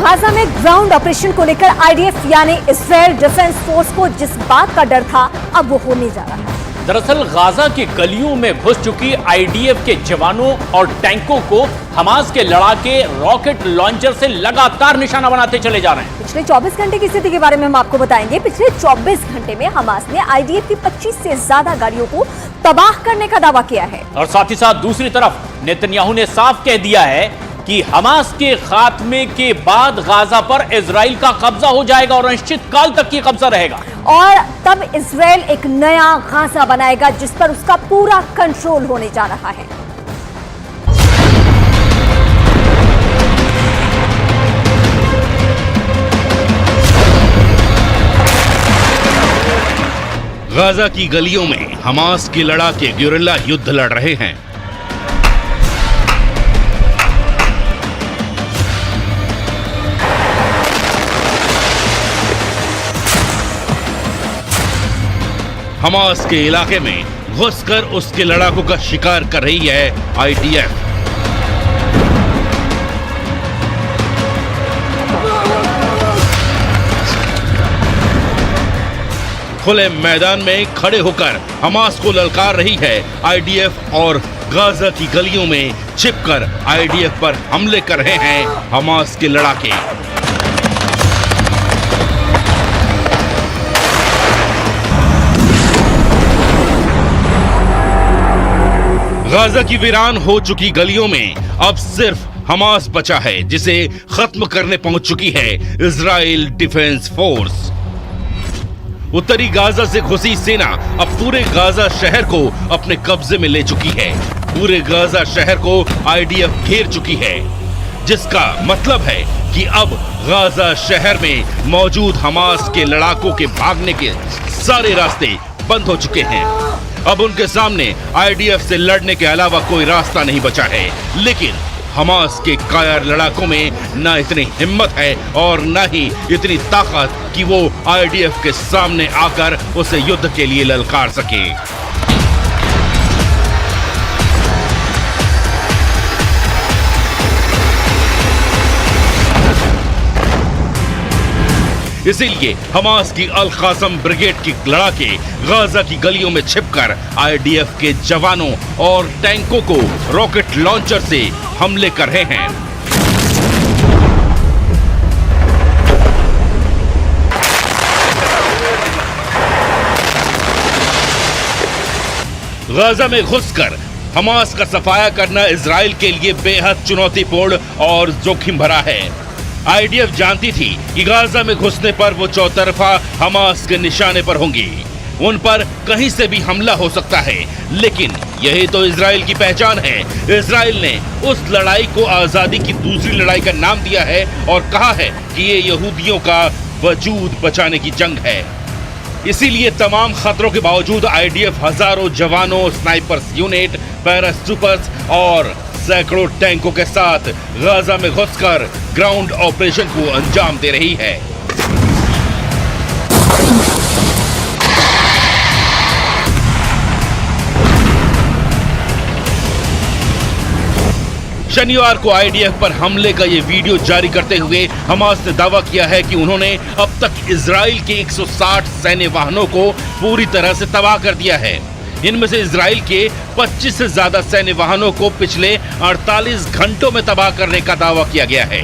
Gaza में ground operation को लेकर आईडीएफ यानी इजराइल डिफेंस फोर्स को जिस बात का डर था, अब वो होने जा रहा है। दरअसल गाजा की गलियों में घुस चुकी आईडीएफ के जवानों और टैंकों को हमास के लड़ाके रॉकेट लॉन्चर से लगातार निशाना बनाते चले जा रहे हैं। पिछले 24 घंटे की स्थिति के बारे में हम आपको बताएंगे। पिछले 24 घंटे में हमास ने आईडीएफ की 25 से ज्यादा गाड़ियों को तबाह करने का दावा किया है। और साथ ही साथ दूसरी तरफ नेतन्याहू ने साफ कह दिया है कि हमास के खात्मे के बाद गाजा पर इजराइल का कब्जा हो जाएगा और अनिश्चित काल तक की कब्जा रहेगा। और तब इजराइल एक नया गाजा बनाएगा जिस पर उसका पूरा कंट्रोल होने जा रहा है। गाजा की गलियों में हमास के लड़ाके गुरिल्ला युद्ध लड़ रहे हैं। हमास के इलाके में घुसकर उसके लड़ाकों का शिकार कर रही है आईडीएफ। खुले मैदान में खड़े होकर हमास को ललकार रही है आईडीएफ और गाजा की गलियों में छिपकर आईडीएफ पर हमले कर रहे हैं हमास के लड़ाके। गाजा की वीरान हो चुकी गलियों में अब सिर्फ हमास बचा है, जिसे खत्म करने पहुंच चुकी है इजराइल डिफेंस फोर्स। उत्तरी गाजा से घुसी सेना अब पूरे गाजा शहर को अपने कब्जे में ले चुकी है। पूरे गाजा शहर को आईडीएफ घेर चुकी है, जिसका मतलब है कि अब गाजा शहर में मौजूद हमास के लड़ाकों के भागने के सारे रास्ते बंद हो चुके हैं। अब उनके सामने आईडीएफ से लड़ने के अलावा कोई रास्ता नहीं बचा है। लेकिन हमास के कायर लड़ाकों में न इतनी हिम्मत है और न ही इतनी ताकत कि वो आईडीएफ के सामने आकर उसे युद्ध के लिए ललकार सके। इसीलिए हमास की अल कासम ब्रिगेड की लड़ाके गाजा की गलियों में छिपकर आईडीएफ के जवानों और टैंकों को रॉकेट लॉन्चर से हमले कर रहे हैं। गाजा में घुसकर हमास का सफाया करना इजराइल के लिए बेहद चुनौतीपूर्ण और जोखिम भरा है। आईडीएफ जानती थी कि गाजा में घुसने पर वो चौतरफा हमास के निशाने पर होंगी, उन पर कहीं से भी हमला हो सकता है। लेकिन यही तो इजराइल की पहचान है। इजराइल ने उस लड़ाई को आजादी की दूसरी लड़ाई का नाम दिया है और कहा है कि ये यहूदियों का वजूद बचाने की जंग है। इसीलिए तमाम खतरों के बावजूद आईडीएफ हजारों जवानों, स्नाइपर्स यूनिट, पैराट्रूपर्स और सैकड़ों टैंकों के साथ गाजा में घुसकर ग्राउंड ऑपरेशन को अंजाम दे रही है। शनिवार को आईडीएफ पर हमले का ये वीडियो जारी करते हुए हमास ने दावा किया है कि उन्होंने अब तक इजराइल के 160 सैन्य वाहनों को पूरी तरह से तबाह कर दिया है। इनमें से इजराइल के 25 से ज्यादा सैन्य वाहनों को पिछले 48 घंटों में तबाह करने का दावा किया गया है।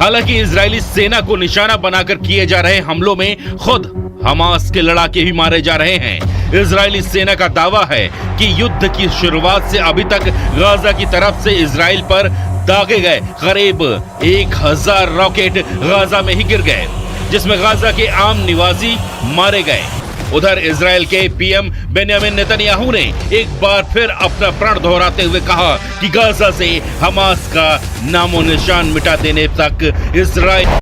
हालांकि इजरायली सेना को निशाना बनाकर किए जा रहे हमलों में खुद हमास के लड़ाके भी मारे जा रहे हैं। इजरायली सेना का दावा है कि युद्ध की शुरुआत से अभी तक गाजा की तरफ से इजराइल पर दागे गए करीब 1000 रॉकेट गाजा में ही गिर गए, जिसमें गाजा के आम निवासी मारे गए। उधर इजराइल के पीएम बेंयामिन नेतन्याहू ने एक बार फिर अपना प्रण दोहराते हुए कहा कि गाजा से हमास का नामो निशान मिटा देने तक इजराइल